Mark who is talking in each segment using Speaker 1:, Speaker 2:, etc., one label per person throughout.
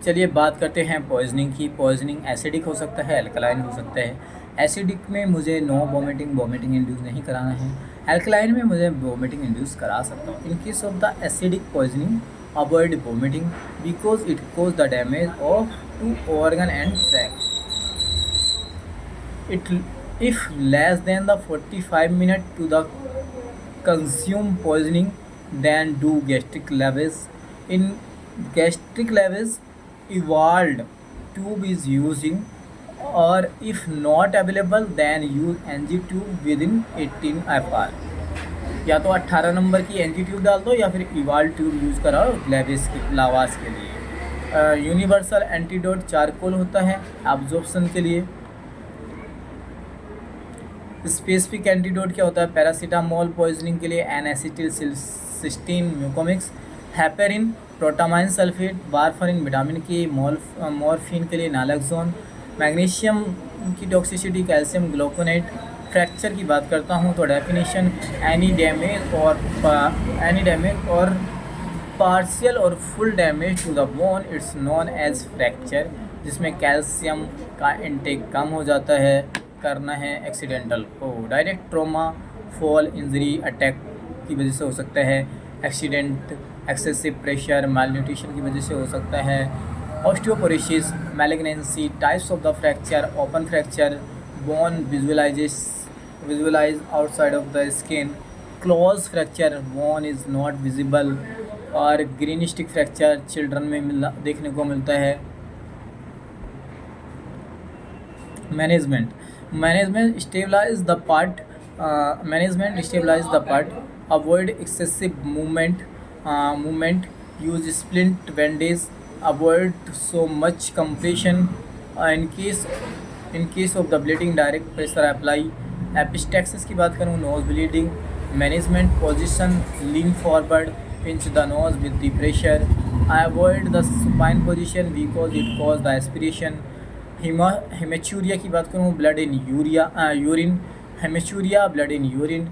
Speaker 1: चलिए बात करते हैं पॉइजनिंग की। पॉइजनिंग एसिडिक हो सकता है, अल्कलाइन हो सकता है। एसिडिक में मुझे नो वोमिटिंग इंड्यूस नहीं कराना है। अल्कलाइन में मुझे वोमिटिंग इंड्यूस करा सकता हूँ। In case of the acidic poisoning avoid vomiting because it cause the damage of to organ and tract. It if less than the 45 minute to the consume poisoning, then do gastric lavage. In gastric lavage, evolved tube is using, or if not available, then use NG tube within 18 FR. या तो 18 number की NG tube डाल दो या फिर evolve tube use कराओ ग्लेविस की लावास के लिए। यूनिवर्सल एंटीडोट चारकोल होता है एब्जॉर्प्शन के लिए। स्पेसिफिक एंटीडोट क्या होता है? पैरासीटामोल पॉइजनिंग के लिए N acetylcysteine Mucomix, heparin protamine sulphate, warfarin vitamin K, morphine के लिए नालैक्सोन। मैग्नीशियम की टॉक्सिसिटी कैल्शियम ग्लूकोनेट। फ्रैक्चर की बात करता हूँ तो डेफिनेशन एनी डैमेज और पार्शियल और full damage to the bone it's known as fracture, जिसमें कैल्शियम का इंटेक कम हो जाता है, करना है एक्सीडेंटल को। Direct trauma, fall, injury, attack की वजह से हो सकता है। एक्सीडेंट, एक्सेसिव प्रेशर, मालन्यूट्रिशन की वजह से हो सकता है। Osteoporosis, malignancy. Types of the fracture: open fracture, bone visualise outside of the skin. Close fracture, bone is not visible. और ग्रीन स्टिक फ्रैक्चर चिल्ड्रन में देखने को मिलता है। Management stabilise the part, avoid excessive movement, use splint bandage, avoid so much compression. In case of the bleeding direct pressure apply. Epistaxis की बात करूँ, nose bleeding. Management position, lean forward, pinch the nose with the pressure. Avoid the supine position because it cause the aspiration. Haematuria की बात करूँ, blood in urine. Haematuria, blood in urine.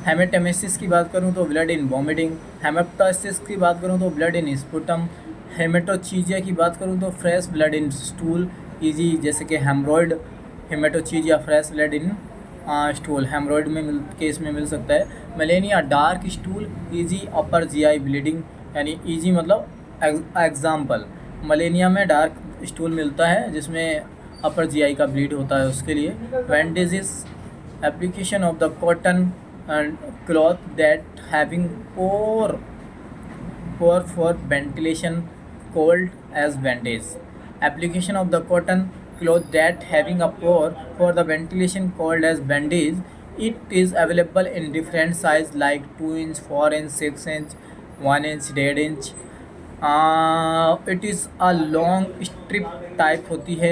Speaker 1: Haematemesis की बात करूँ तो ब्लड इन वॉमिटिंग। हेमेप्टाइसिस की बात करूँ तो ब्लड इन स्पुटम। हेमेटोचीजिया की बात करूँ तो fresh blood in stool, E G, जैसे कि haemorrhoid. Haematochezia, fresh blood in stool, haemorrhoid case में मिल सकता है। Melaena, dark stool, E G, upper GI bleeding, यानी इजी मतलब एग्जाम्पल। मलेनिया में डार्क स्टूल मिलता है जिसमें अपर जीआई का ब्लीड होता है, उसके लिए। Bandages, application of the cotton and cloth that having pore for ventilation called as bandage. Application of the cotton cloth that having a pore for the ventilation called as bandage. It is available in different size like 2 inch, 4 inch, 6 inch, 1 inch, 1.5 inch. It is a long strip type होती है।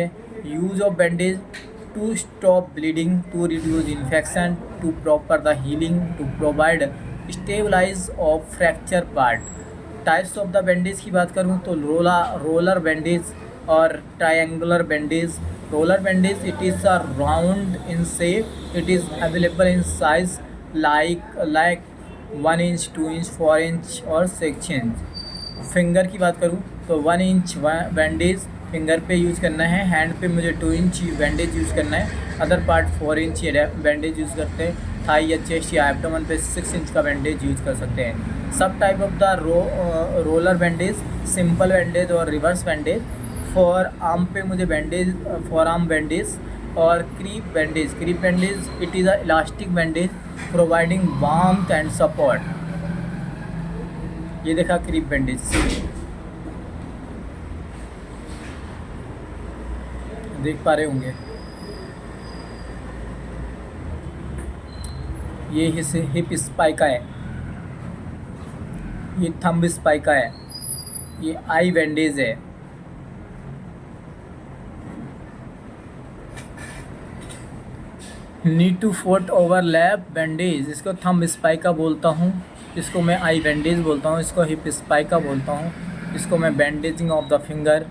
Speaker 1: Use of bandage to stop bleeding, to reduce infection, to proper the healing, to provide stabilize of fracture part. Types of the bandage की बात करूँ तो roller bandage और triangular bandage. Roller bandage, it is a round in shape. It is available in size like 1 inch, 2 inch, 4 inch और 6 inch. Finger की बात करूँ तो 1 इंच बैंडेज फिंगर पे यूज़ करना है। हैंड पे मुझे 2 इंच बैंडेज यूज़ करना है। Other part 4 inch bandage use करते हैं। थाई या चेस्ट या एब्डोमेन पे 6 इंच का बैंडेज यूज़ कर सकते हैं। सब type of the roller bandage, simple bandage और रिवर्स बैंडेज। फॉर आर्म पे मुझे बैंडेज, फॉर आर्म बैंडेज और crepe bandage it is a elastic bandage providing warmth and support. ये देखा क्रीप बैंडेज, देख पा रहे होंगे। ये हिप स्पाइका है, ये थंब स्पाइका है, ये आई बैंडेज है। Need to put overlap bandage, इसको थंब स्पाइका बोलता हूँ, इसको मैं आई बैंडेज बोलता हूँ, इसको हिप स्पाइका बोलता हूँ, इसको मैं बैंडेजिंग ऑफ द फिंगर।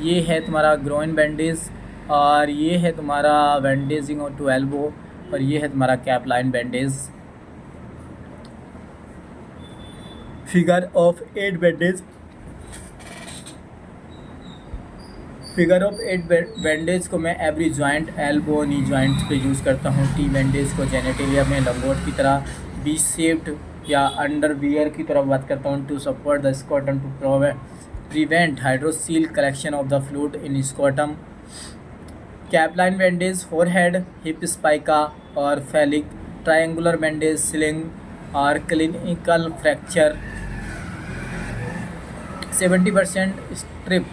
Speaker 1: ये है तुम्हारा ग्रोइन बैंडेज और ये है तुम्हारा बैंडेजिंग ऑफ टू एल्बो और ये है तुम्हारा capeline bandage. Figure of eight bandage figure of eight bandage को मैं every joint, elbow, knee joint पे यूज़ करता हूँ। टी बैंडेज को जेनेटेरिया में लंगोट की तरह, बी शेप्ड या अंडरवियर की तरह बात करता हूँ। To support the scrotum, to prevent hydrocele collection of the fluid in scrotum. Capeline bandage, forehead, hip spica और फेलिक। ट्रायंगुलर बैंडेज, स्लिंग और clinical fracture. 70% strip,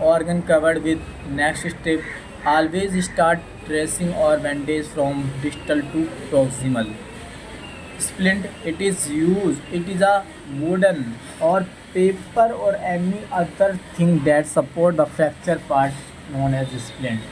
Speaker 1: organ covered with next strip. Always start dressing or bandage from distal to proximal. Splint, it is a wooden or paper or any other thing that support the fracture part known as splint.